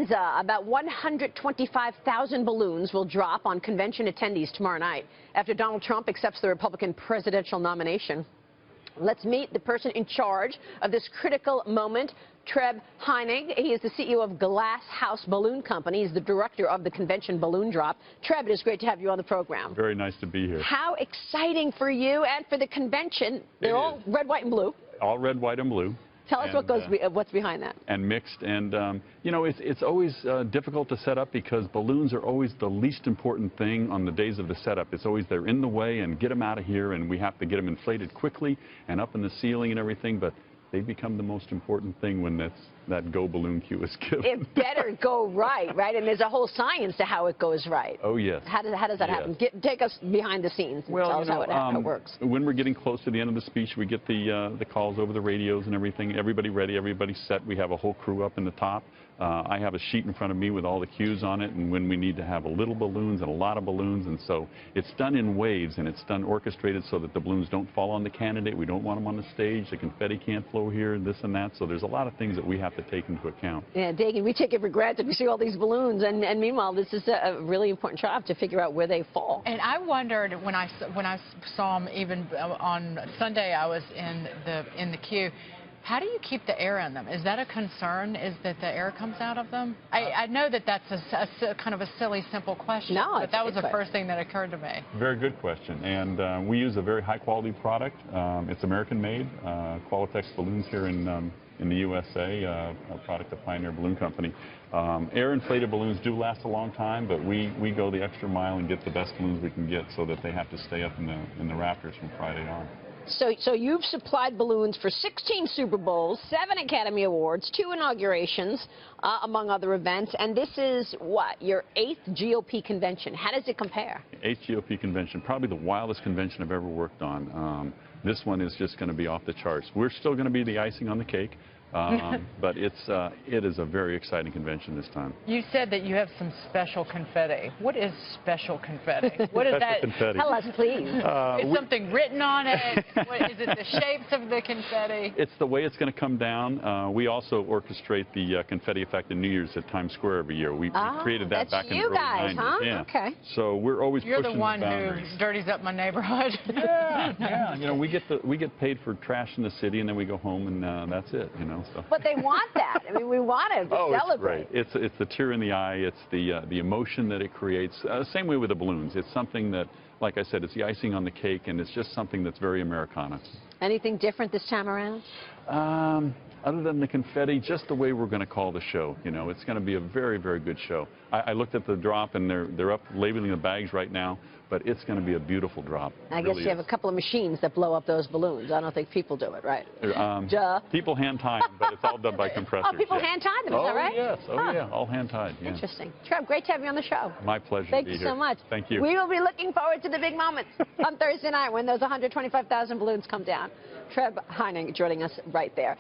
Bonanza. About 125,000 balloons will drop on convention attendees tomorrow night after Donald Trump accepts the Republican presidential nomination. Let's meet the person in charge of this critical moment, Treb Heining. He is the CEO of Glass House Balloon Company. He's the director of the convention balloon drop. Treb, it is great to have you on the program. Very nice to be here. How exciting for you and for the convention. They're all red, white, and blue. All red, white, and blue. Tell us what's behind that. And mixed. And, you know, it's always difficult to set up because balloons are always the least important thing on the days of the setup. It's always they're in the way and get them out of here, and we have to get them inflated quickly and up in the ceiling and everything. But they become the most important thing when that go balloon cue is given. It better go right? And there's a whole science to how it goes right. Oh, yes. How does that happen? Take us behind the scenes and tell us how it works. When we're getting close to the end of the speech, we get the calls over the radios and everything. Everybody ready, everybody set. We have a whole crew up in the top. I have a sheet in front of me with all the cues on it, and when we need to have a little balloons and a lot of balloons, and so it's done in waves, and it's done orchestrated so that the balloons don't fall on the candidate. We don't want them on the stage. The confetti can't flow here, and this and that. So there's a lot of things that we have to take into account. Yeah, Dagan, we take it for granted. We see all these balloons, and meanwhile, this is a really important job to figure out where they fall. And I wondered when I saw them, even on Sunday, I was in the queue. How do you keep the air in them? Is that a concern? Is that the air comes out of them? I know that that's a kind of a silly, simple question. No, but that was the first thing that occurred to me. Very good question. And we use a very high-quality product. It's American-made. Qualitex balloons here in the USA, a product of Pioneer Balloon Company. Air-inflated balloons do last a long time, but we go the extra mile and get the best balloons we can get so that they have to stay up in the rafters from Friday on. So you've supplied balloons for 16 Super Bowls, 7 Academy Awards, 2 inaugurations, among other events, and this is, what, your 8th GOP convention. How does it compare? 8th GOP convention, probably the wildest convention I've ever worked on. This one is just going to be off the charts. We're still going to be the icing on the cake. But it is a very exciting convention this time. You said that you have some special confetti. What is special confetti? What is that? Confetti. Tell us, please. Is something written on it? What, is it the shapes of the confetti? It's the way it's going to come down. We also orchestrate the confetti effect in New Year's at Times Square every year. We created that back in the early 90s. Huh? Yeah. Okay. So we're always pushing the boundaries. You're the one who dirties up my neighborhood. Yeah. You know, we get paid for trash in the city, and then we go home, and that's it. You know. So. But they want that. I mean, we want to celebrate. It's great. It's the tear in the eye. It's the emotion that it creates. Same way with the balloons. It's something that, like I said, it's the icing on the cake, and it's just something that's very Americana. Anything different this time around? Other than the confetti, just the way we're going to call the show. You know, it's going to be a very, very good show. I looked at the drop, and they're up labeling the bags right now, but it's going to be a beautiful drop. I guess you have a couple of machines that blow up those balloons. I don't think people do it, right? People hand tie them, but it's all done by compressors. Oh, people hand tie them, is that right? Yes. Oh, yeah, all hand tied. Yeah. Interesting. Treb, great to have you on the show. My pleasure. Thank you so much. Thank you. We will be looking forward to the big moments on Thursday night when those 125,000 balloons come down. Treb Heining joining us right there.